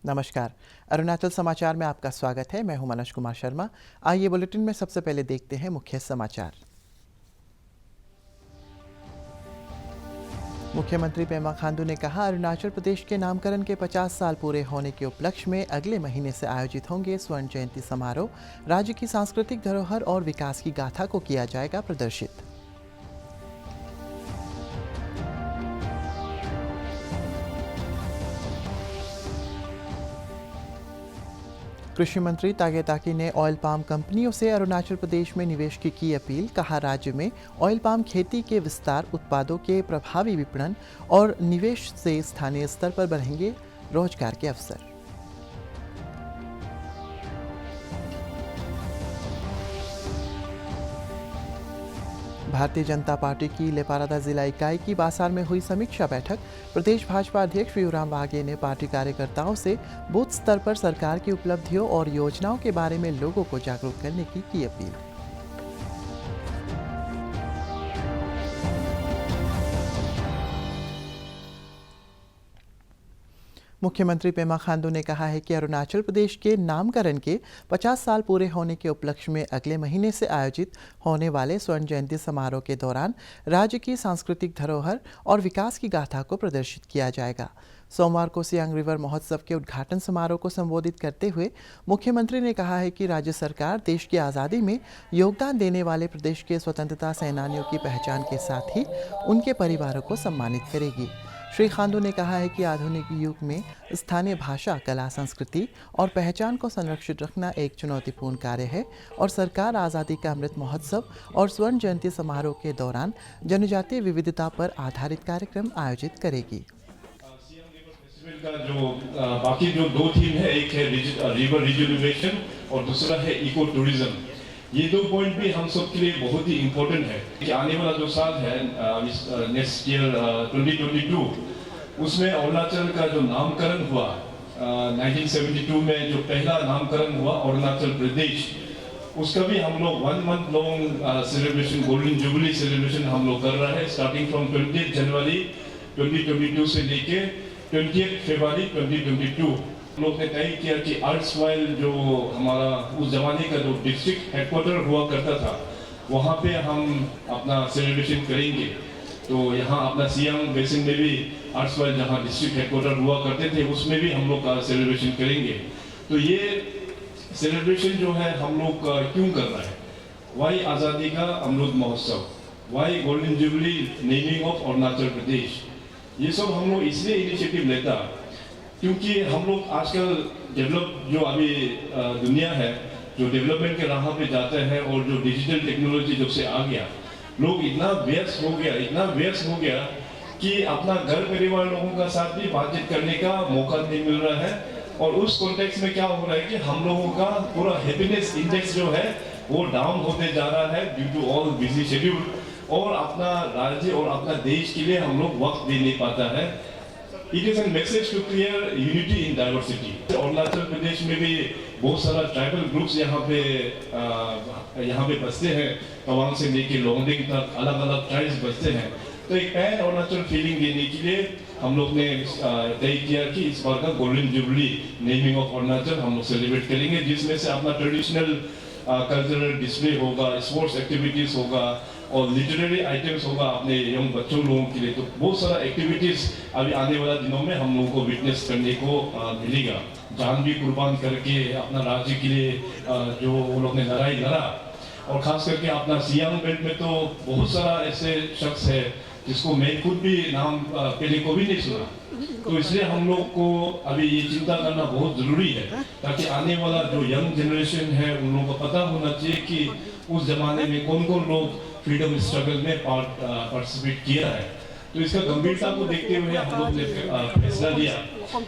नमस्कार। अरुणाचल समाचार में आपका स्वागत है। मैं हूं मनोज कुमार शर्मा। आइए बुलेटिन में सबसे पहले देखते हैं मुख्य समाचार। मुख्यमंत्री पेमा खांडू ने कहा, अरुणाचल प्रदेश के नामकरण के 50 साल पूरे होने के उपलक्ष्य में अगले महीने से आयोजित होंगे स्वर्ण जयंती समारोह। राज्य की सांस्कृतिक धरोहर और विकास की गाथा को किया जाएगा प्रदर्शित। कृषि मंत्री तागे ताकी ने ऑयल पाम कंपनियों से अरुणाचल प्रदेश में निवेश की अपील। कहा, राज्य में ऑयल पाम खेती के विस्तार, उत्पादों के प्रभावी विपणन और निवेश से स्थानीय स्तर पर बढ़ेंगे रोजगार के अवसर। भारतीय जनता पार्टी की लेपारादा जिला इकाई की बासार में हुई समीक्षा बैठक। प्रदेश भाजपा अध्यक्ष वियुराम वाघे ने पार्टी कार्यकर्ताओं से बूथ स्तर पर सरकार की उपलब्धियों और योजनाओं के बारे में लोगों को जागरूक करने की अपील। मुख्यमंत्री पेमा खांडू ने कहा है कि अरुणाचल प्रदेश के नामकरण के 50 साल पूरे होने के उपलक्ष्य में अगले महीने से आयोजित होने वाले स्वर्ण जयंती समारोह के दौरान राज्य की सांस्कृतिक धरोहर और विकास की गाथा को प्रदर्शित किया जाएगा। सोमवार को सियांग रिवर महोत्सव के उद्घाटन समारोह को संबोधित करते हुए मुख्यमंत्री ने कहा है कि राज्य सरकार देश की आज़ादी में योगदान देने वाले प्रदेश के स्वतंत्रता सेनानियों की पहचान के साथ ही उनके परिवारों को सम्मानित करेगी। श्री खांडू ने कहा है कि आधुनिक युग में स्थानीय भाषा, कला, संस्कृति और पहचान को संरक्षित रखना एक चुनौतीपूर्ण कार्य है और सरकार आज़ादी का अमृत महोत्सव और स्वर्ण जयंती समारोह के दौरान जनजातीय विविधता पर आधारित कार्यक्रम आयोजित करेगी। का जो बाकी जो दो थीम है, एक है रिवर रिजुविनेशन और दूसरा है इको टूरिज्म। ये दो पॉइंट भी हम सब के लिए बहुत ही इम्पोर्टेंट है कि आने वाला जो साल है नेक्स्ट ईयर 2022, उसमें अरुणाचल का जो नामकरण हुआ 1972 में जो पहला नामकरण हुआ अरुणाचल प्रदेश, उसका भी हम लोग 1 month long celebration, golden jubilee celebration हम लोग कर रहा है, स्टार्टिंग फ्रॉम 20 जनवरी 2022 से लेके 20 फरवरी 2022। हम लोग ने तय किया कि अर्ट्सवाइल जो हमारा उस जमाने का जो डिस्ट्रिक्ट हेडक्वार्टर हुआ करता था, वहाँ पे हम अपना सेलिब्रेशन करेंगे। तो यहाँ अपना सियांग बेसिन में भी अर्ट्सवाइल जहाँ डिस्ट्रिक्ट हेडक्वार्टर हुआ करते थे, उसमें भी हम लोग का सेलिब्रेशन करेंगे। तो ये सेलिब्रेशन जो है हम लोग क्यों कर रहे हैं? वाई आज़ादी का अमृत महोत्सव, वाई golden jubilee naming of Arunachal Pradesh, ये सब हम लोग इसलिए इनिशिएटिव लेता क्योंकि हम लोग आजकल डेवलप जो अभी दुनिया है, जो डेवलपमेंट के राह पे जाते हैं और जो डिजिटल टेक्नोलॉजी जब से आ गया, लोग इतना व्यस्त हो गया कि अपना घर परिवार लोगों का साथ भी बातचीत करने का मौका नहीं मिल रहा है। और उस कॉन्टेक्स्ट में क्या हो रहा है कि हम लोगों का पूरा हैप्पीनेस इंडेक्स जो है वो डाउन होते जा रहा है due to all busy schedule, और अपना राज्य और अपना देश के लिए हम लोग वक्त दे नहीं पाता है। It is a message to clear unity in diversity. Arunachal Pradesh में भी बहुत सारा ट्राइबल ग्रुप्स यहाँ पे बसते हैं, तवांग से लेके लोंगडिंग तक अलग अलग ट्राइब्स बसते हैं। तो एक पैन अरुणाचल फीलिंग देने के लिए हम लोग ने तय किया कि इस बार का golden jubilee naming of Arunachal हम लोग सेलिब्रेट करेंगे, जिसमें से अपना ट्रेडिशनल कल्चरल डिस्प्ले होगा, स्पोर्ट्स एक्टिविटीज होगा और लिटरेरी आइटम्स होगा अपने यंग बच्चों लोगों के लिए। तो बहुत सारा एक्टिविटीज अभी आने वाला दिनों में हम लोगों को विटनेस करने को मिलेगा। जान भी कुर्बान करके अपना राज्य के लिए जो वो लोग ने लड़ाई लड़ा, और खास करके अपना सियांग बेल्ट में तो बहुत सारा ऐसे शख्स है जिसको मैं खुद भी नाम पहले को भी नहीं सुना। तो इसलिए हम लोग को अभी ये चिंता करना बहुत जरूरी है, ताकि आने वाला जो यंग जनरेशन है उन लोगों को पता होना चाहिए कि उस जमाने में कौन कौन लोग फ्रीडम स्ट्रगल में पार्टिसिपेट किया है। तो इसका गंभीरता को देखते हुए हम लोग ने फैसला लिया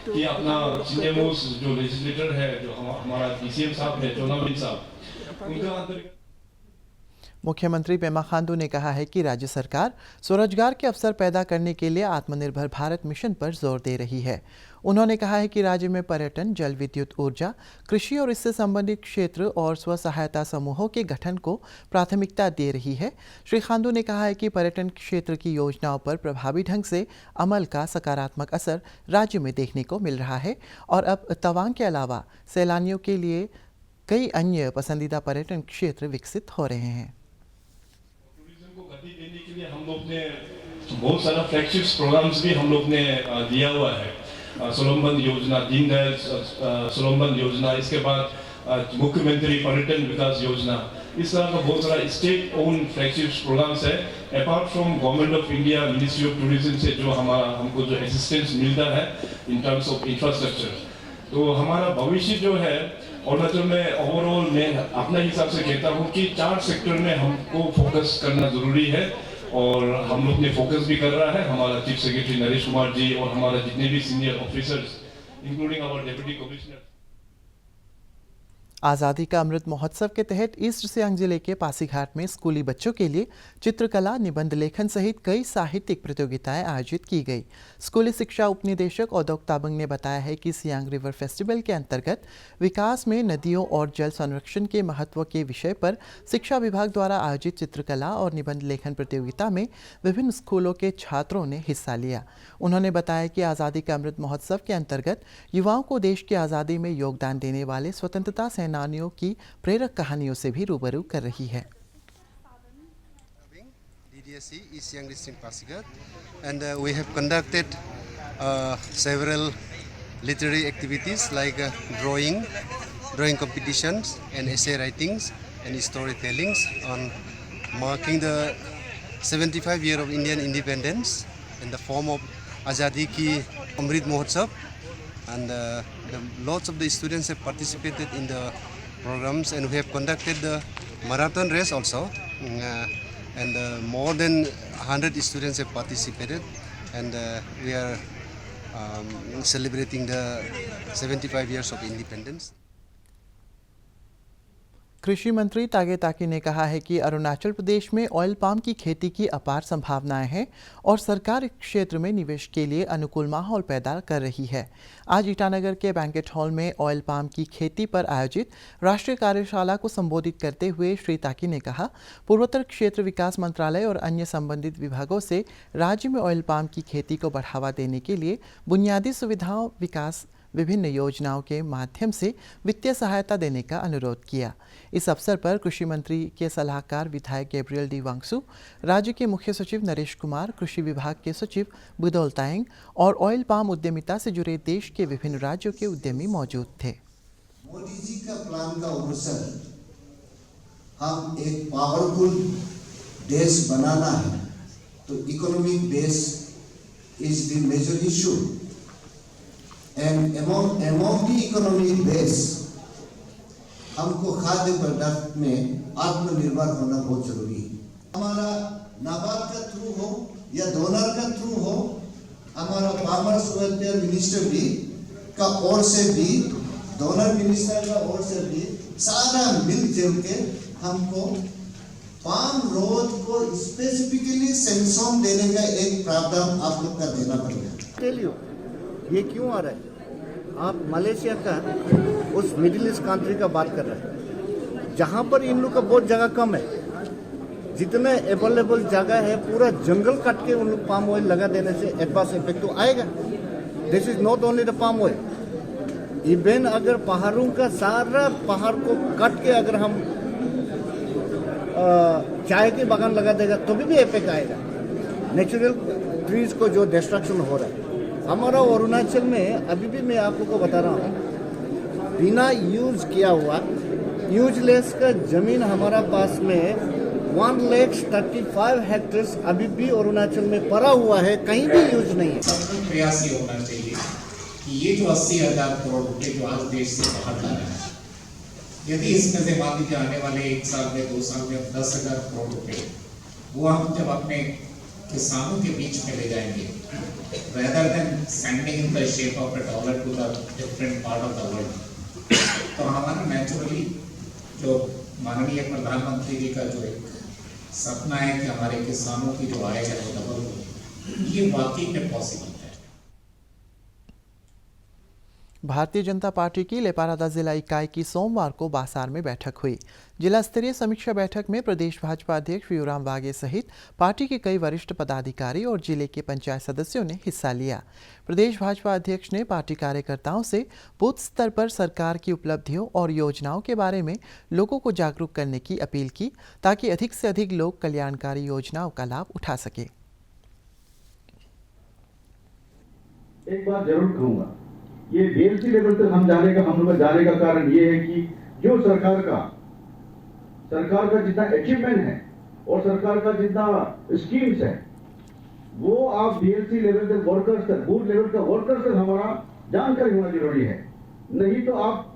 कि अपना सीनियर मोस्ट जो लेजिस्लेटर है, जो हमारा DCM साहब है, चोनाबिन साहब, उनका अंतर्गत मुख्यमंत्री पेमा खांडू ने कहा है कि राज्य सरकार स्वरोजगार के अवसर पैदा करने के लिए आत्मनिर्भर भारत मिशन पर जोर दे रही है। उन्होंने कहा है कि राज्य में पर्यटन, जल विद्युत ऊर्जा, कृषि और इससे संबंधित क्षेत्र और स्व सहायता समूहों के गठन को प्राथमिकता दे रही है। श्री खांडू ने कहा है कि पर्यटन क्षेत्र की योजनाओं पर प्रभावी ढंग से अमल का सकारात्मक असर राज्य में देखने को मिल रहा है और अब तवांग के अलावा सैलानियों के लिए कई अन्य पसंदीदा पर्यटन क्षेत्र विकसित हो रहे हैं। टूरिज्म को गति देने के लिए हम लोग ने बहुत सारा फ्लैगशिप प्रोग्राम्स भी हम लोग ने दिया हुआ है। सोलम्बन योजना, दीनदयाल सोलम्बन योजना, इसके बाद मुख्यमंत्री पर्यटन विकास योजना, इस तरह का बहुत सारा स्टेट ओन फ्लैगशिप प्रोग्राम्स है। Apart from government of India, ministry of tourism से जो हमको जो असिस्टेंस मिलता है इन टर्म्स ऑफ इंफ्रास्ट्रक्चर, तो हमारा भविष्य जो है अरुणाचल में ओवरऑल मैं अपना हिसाब से कहता हूँ कि 4 सेक्टर में हमको फोकस करना जरूरी है और हम लोग ने फोकस भी कर रहा है। हमारा चीफ सेक्रेटरी नरेश कुमार जी और हमारा जितने भी senior officers including our deputy commissioner. आज़ादी का अमृत महोत्सव के तहत ईस्ट सियांग जिले के पासीघाट में स्कूली बच्चों के लिए चित्रकला, निबंध लेखन सहित कई साहित्यिक प्रतियोगिताएं आयोजित की गई। स्कूली शिक्षा उपनिदेशक औदोक ताबंग ने बताया है कि सियांग रिवर फेस्टिवल के अंतर्गत विकास में नदियों और जल संरक्षण के महत्व के विषय पर शिक्षा विभाग द्वारा आयोजित चित्रकला और निबंध लेखन प्रतियोगिता में विभिन्न स्कूलों के छात्रों ने हिस्सा लिया। उन्होंने बताया कि आज़ादी का अमृत महोत्सव के अंतर्गत युवाओं को देश की आज़ादी में योगदान देने वाले स्वतंत्रता सेनानियों की प्रेरक कहानियों से भी रूबरू कर रही है। DDSE East Siang District Pasighat, and we have conducted several literary activities like drawing competitions and essay writings and storytellings on marking the 75 year of Indian independence in the form of Azadi Ki Amrit Mahotsav, and lots of the students have participated in the programs, and we have conducted the marathon race also, and more than 100 students have participated, and we are celebrating the 75 years of independence. कृषि मंत्री तागे ताकी ने कहा है कि अरुणाचल प्रदेश में oil palm की खेती की अपार संभावनाएं हैं और सरकार इस क्षेत्र में निवेश के लिए अनुकूल माहौल पैदा कर रही है। आज ईटानगर के बैंकेट हॉल में ऑयल पाम की खेती पर आयोजित राष्ट्रीय कार्यशाला को संबोधित करते हुए श्री ताकी ने कहा, पूर्वोत्तर क्षेत्र विकास मंत्रालय और अन्य संबंधित विभागों से राज्य में ऑयल पाम की खेती को बढ़ावा देने के लिए बुनियादी सुविधाओं, विकास, विभिन्न योजनाओं के माध्यम से वित्तीय सहायता देने का अनुरोध किया। इस अवसर पर कृषि मंत्री के सलाहकार विधायक गैब्रियल डी वांगसू, राज्य के मुख्य सचिव नरेश कुमार, कृषि विभाग के सचिव बुदौल तायंग और ऑयल पाम उद्यमिता से जुड़े देश के विभिन्न राज्यों के उद्यमी मौजूद थे। मोदी जी का प्लान का अवसर हम एक पावरफुल देश बनाना है, तो economic base is the major issue, and among the economic base हमको खाद्य पदार्थ में आत्मनिर्भर होना बहुत जरूरी है। हमारा नाबार्ड का थ्रू हो या डोनर का थ्रू हो, हमारा फार्मर्स वेलफेयर मिनिस्टर भी का ओर से भी, डोनर मिनिस्टर का ओर से भी सारा मिलजुल के हमको पाम रोड को स्पेसिफिकली सैंक्शन देने का एक प्रावधान आप लोग का देना पड़ेगा। ये क्यों आ रहा है? आप मलेशिया का उस मिडिल ईस्ट कंट्री का बात कर रहे हैं, जहाँ पर इन लोग का बहुत जगह कम है। जितने अवेलेबल जगह है पूरा जंगल काट के उन लोग पाम ऑयल लगा देने से एडवर्स इफेक्ट तो आएगा। This is not only the palm oil, even अगर पहाड़ों का सारा पहाड़ को काट के अगर हम चाय के बागान लगा देगा तो भी इफेक्ट आएगा। नेचुरल ट्रीज को जो डिस्ट्रक्शन हो रहा है हमारा अरुणाचल में, अभी भी मैं आप लोगों को बता रहा हूँ, बिना यूज किया हुआ यूजलेस का जमीन हमारा पास में 135 हेक्टेयर्स अभी भी अरुणाचल में पड़ा हुआ है, कहीं भी यूज नहीं है। सबका प्रयास ये होना चाहिए कि ये जो 80,000 करोड़ रुपए जो आज देश से बाहर जा रहे हैं, यदि इसमें से मान लीजिए आने वाले 1 साल में 2 साल में 10,000 करोड़ रुपए वो हम जब अपने किसानों के बीच में ले जाएंगे, rather than sending in the shape of a dollar to the different part of the world, तो हमारा नेचुरली जो माननीय प्रधानमंत्री जी का जो एक सपना है कि हमारे किसानों की जो आय है वो डबल हो, ये वाकई में पॉसिबल है। भारतीय जनता पार्टी की लेपारादा जिला इकाई की सोमवार को बासार में बैठक हुई। जिला स्तरीय समीक्षा बैठक में प्रदेश भाजपा अध्यक्ष व्यूराम वाघे सहित पार्टी के कई वरिष्ठ पदाधिकारी और जिले के पंचायत सदस्यों ने हिस्सा लिया। प्रदेश भाजपा अध्यक्ष ने पार्टी कार्यकर्ताओं से बूथ स्तर पर सरकार की उपलब्धियों और योजनाओं के बारे में लोगों को जागरूक करने की अपील की, ताकि अधिक से अधिक लोग कल्याणकारी योजनाओं का लाभ उठा सके। एक बात जरूर कहूंगा, ये बीएमसी लेवल तक हम लोग जाने का कारण ये है कि जो सरकार का जितना अचीवमेंट है और सरकार का जितना स्कीम्स है, वो आप बीएमसी लेवल तक वर्कर्स तक, बूथ लेवल का वर्कर्स तक हमारा जानकारी होना जरूरी है। नहीं तो आप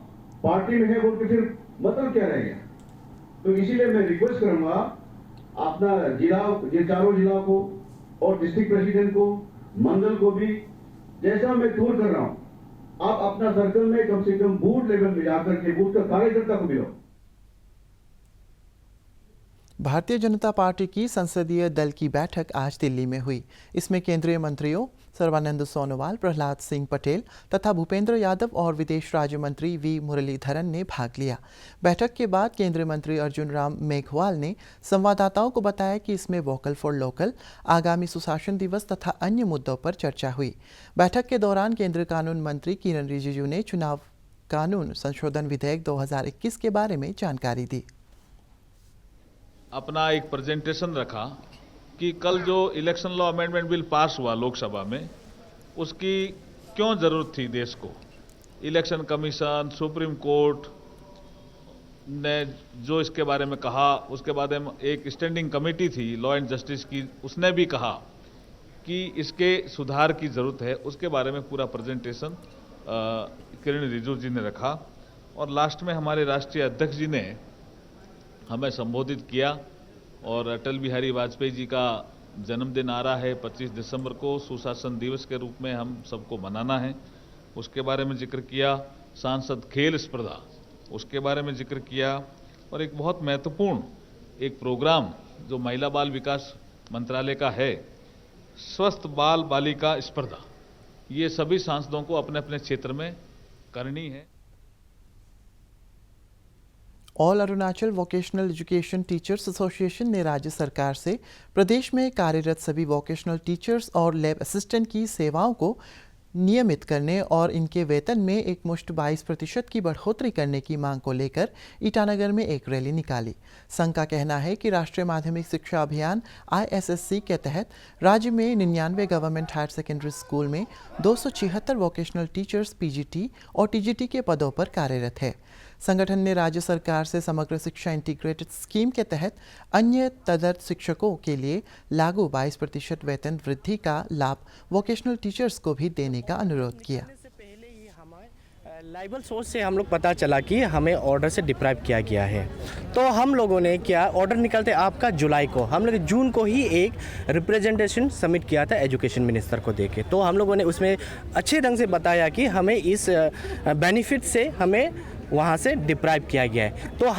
पार्टी में है बोल के फिर मतलब क्या रहेगा। तो इसीलिए मैं रिक्वेस्ट करूंगा अपना चारों जिला को और डिस्ट्रिक्ट प्रेसिडेंट को, मंडल को भी, जैसा मैं टूर कर रहा हूं, आप अपना सर्कल में कम से कम बूथ लेवल में जाकर के बूथ का कार्यकर्ता को मिलो। भारतीय जनता पार्टी की संसदीय दल की बैठक आज दिल्ली में हुई। इसमें केंद्रीय मंत्रियों सर्बानंद सोनोवाल, प्रहलाद सिंह पटेल तथा भूपेंद्र यादव और विदेश राज्य मंत्री वी मुरलीधरन ने भाग लिया। बैठक के बाद केंद्रीय मंत्री अर्जुन राम मेघवाल ने संवाददाताओं को बताया कि इसमें वोकल फॉर लोकल, आगामी सुशासन दिवस तथा अन्य मुद्दों पर चर्चा हुई। बैठक के दौरान केंद्रीय कानून मंत्री किरण रिजिजू ने चुनाव कानून संशोधन विधेयक 2021 के बारे में जानकारी दी। अपना एक प्रेजेंटेशन रखा कि कल जो election law amendment bill pass हुआ लोकसभा में, उसकी क्यों जरूरत थी देश को। इलेक्शन कमीशन, सुप्रीम कोर्ट ने जो इसके बारे में कहा, उसके बाद एक स्टैंडिंग कमेटी थी लॉ एंड जस्टिस की, उसने भी कहा कि इसके सुधार की जरूरत है। उसके बारे में पूरा प्रेजेंटेशन किरण रिजिजू जी ने रखा और लास्ट में हमारे राष्ट्रीय अध्यक्ष जी ने हमें संबोधित किया। और अटल बिहारी वाजपेयी जी का जन्मदिन आ रहा है 25 दिसंबर को, सुशासन दिवस के रूप में हम सबको मनाना है, उसके बारे में जिक्र किया। सांसद खेल स्पर्धा, उसके बारे में जिक्र किया। और एक बहुत महत्वपूर्ण एक प्रोग्राम जो महिला बाल विकास मंत्रालय का है, स्वस्थ बाल बालिका स्पर्धा, ये सभी सांसदों को अपने अपने क्षेत्र में करनी है। All Arunachal vocational education teachers association ने राज्य सरकार से प्रदेश में कार्यरत सभी वोकेशनल टीचर्स और लैब असिस्टेंट की सेवाओं को नियमित करने और इनके वेतन में एकमुश्त 22% की बढ़ोतरी करने की मांग को लेकर ईटानगर में एक रैली निकाली। संघ का कहना है कि राष्ट्रीय माध्यमिक शिक्षा अभियान ISSC के तहत राज्य में 99 गवर्नमेंट हायर सेकेंडरी स्कूल में 276 वोकेशनल टीचर्स PGT और TGT के पदों पर कार्यरत है। संगठन ने राज्य सरकार से समग्र शिक्षा इंटीग्रेटेड स्कीम के तहत अन्य तदर्थ शिक्षकों के लिए लागू 22% वेतन वृद्धि का लाभ वोकेशनल टीचर्स को भी देने का अनुरोध किया। लाइबल सोर्स से हम लोग पता चला कि हमें ऑर्डर से डिप्राइव किया गया है, तो हम लोगों ने क्या ऑर्डर निकलते आपका जुलाई को, हम लोग जून को ही एक रिप्रेजेंटेशन सबमिट किया था एजुकेशन मिनिस्टर को देके। तो हम लोगों ने उसमें अच्छे ढंग से बताया कि हमें इस बेनिफिट से हमें वहाँ से डिप्राइव किया गया है। तो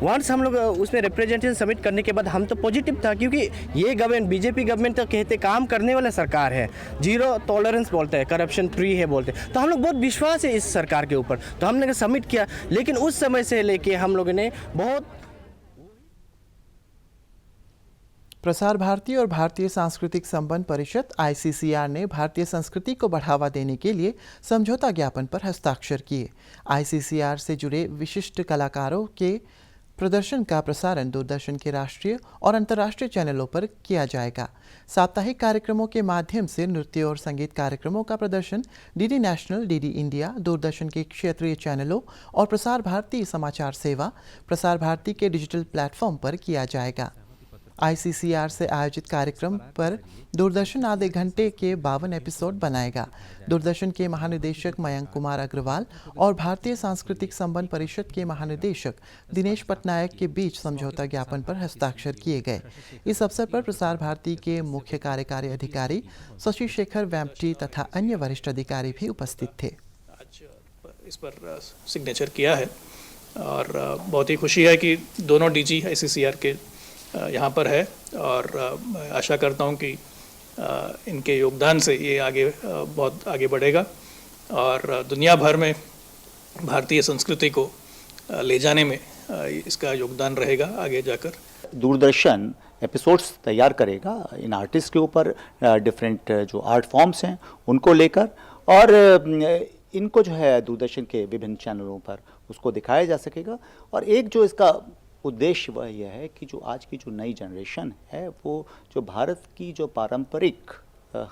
वंस हम लोग उसमें रिप्रेजेंटेशन सबमिट करने के बाद हम तो पॉजिटिव था, क्योंकि ये गवर्नमेंट बीजेपी गवर्नमेंट तो कहते काम करने वाला सरकार है, जीरो टॉलरेंस बोलते हैं, करप्शन फ्री है बोलते हैं। तो हम लोग बहुत विश्वास है इस सरकार के ऊपर, तो हमने सबमिट किया। लेकिन उस समय से लेके हम लोगों ने बहुत प्रसार भारती और भारतीय सांस्कृतिक संबंध परिषद ICCR ने भारतीय संस्कृति को बढ़ावा देने के लिए समझौता ज्ञापन पर हस्ताक्षर किए। ICCR से जुड़े विशिष्ट कलाकारों के प्रदर्शन का प्रसारण दूरदर्शन के राष्ट्रीय और अंतर्राष्ट्रीय चैनलों पर किया जाएगा। साप्ताहिक कार्यक्रमों के माध्यम से नृत्य और संगीत कार्यक्रमों का प्रदर्शन DD national, DD India, Doordarshan के क्षेत्रीय चैनलों और प्रसार भारती समाचार सेवा, प्रसार भारती के डिजिटल प्लेटफॉर्म पर किया जाएगा। ICCR से आयोजित कार्यक्रम पर दूरदर्शन आधे घंटे के 52 एपिसोड बनाएगा। दूरदर्शन के महानिदेशक मयंक कुमार अग्रवाल और भारतीय सांस्कृतिक संबंध परिषद के महानिदेशक दिनेश पटनायक के बीच समझौता ज्ञापन पर हस्ताक्षर किए गए। इस अवसर पर प्रसार भारती के मुख्य कार्यकारी अधिकारी शशि शेखर वेम्पटी तथा अन्य वरिष्ठ अधिकारी भी उपस्थित थे। आज इस पर सिग्नेचर किया है और बहुत ही खुशी है कि दोनों DG ICCR के यहाँ पर है और मैं आशा करता हूँ कि इनके योगदान से ये आगे बहुत आगे बढ़ेगा और दुनिया भर में भारतीय संस्कृति को ले जाने में इसका योगदान रहेगा आगे जाकर। दूरदर्शन एपिसोड्स तैयार करेगा इन आर्टिस्ट के ऊपर, डिफरेंट जो आर्ट फॉर्म्स हैं उनको लेकर, और इनको जो है दूरदर्शन के विभिन्न चैनलों पर उसको दिखाया जा सकेगा। और एक जो इसका उद्देश्य वह यह है कि जो आज की जो नई जनरेशन है वो जो भारत की जो पारंपरिक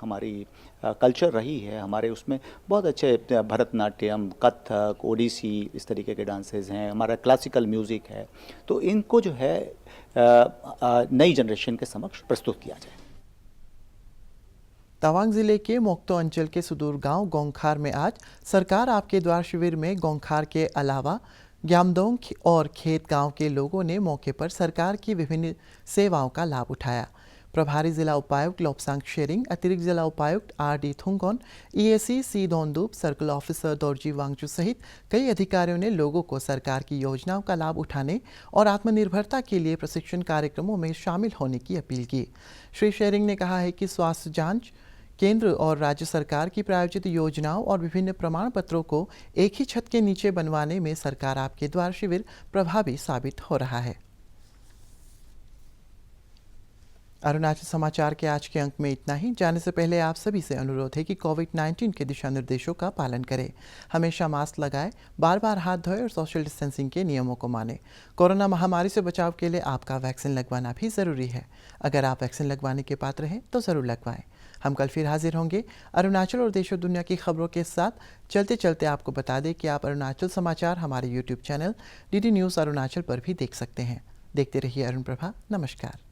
हमारी कल्चर रही है, हमारे उसमें बहुत अच्छे भरतनाट्यम, कथक, ओडिसी, इस तरीके के डांसेस हैं, हमारा क्लासिकल म्यूज़िक है, तो इनको जो है नई जनरेशन के समक्ष प्रस्तुत किया जाए। तवांग जिले के मोक्तो अंचल के सुदूर गांव गोंखार में आज सरकार आपके द्वार शिविर में गोंखार के अलावा ग्यामदोंग और खेत गांव के लोगों ने मौके पर सरकार की विभिन्न सेवाओं का लाभ उठाया। प्रभारी जिला उपायुक्त लोपसांग शेरिंग, अतिरिक्त जिला उपायुक्त आर.डी. थुंगोन, EAC सी दोंदूप, सर्कल ऑफिसर दोरजी वांगचू सहित कई अधिकारियों ने लोगों को सरकार की योजनाओं का लाभ उठाने और आत्मनिर्भरता के लिए प्रशिक्षण कार्यक्रमों में शामिल होने की अपील की। श्री शेरिंग ने कहा है कि स्वास्थ्य जांच केंद्र और राज्य सरकार की प्रायोजित योजनाओं और विभिन्न प्रमाण पत्रों को एक ही छत के नीचे बनवाने में सरकार आपके द्वार शिविर प्रभावी साबित हो रहा है। अरुणाचल समाचार के आज के अंक में इतना ही। जाने से पहले आप सभी से अनुरोध है कि कोविड-19 के दिशा निर्देशों का पालन करें, हमेशा मास्क लगाएं, बार बार हाथ धोएं और सोशल डिस्टेंसिंग के नियमों को मानें। कोरोना महामारी से बचाव के लिए आपका वैक्सीन लगवाना भी ज़रूरी है। अगर आप वैक्सीन लगवाने के पात्र हैं तो ज़रूर लगवाएं। हम कल फिर हाजिर होंगे अरुणाचल और देश और दुनिया की खबरों के साथ। चलते चलते आपको बता दें कि आप अरुणाचल समाचार हमारे YouTube channel DD news Arunachal पर भी देख सकते हैं। देखते रहिए अरुण प्रभा। नमस्कार।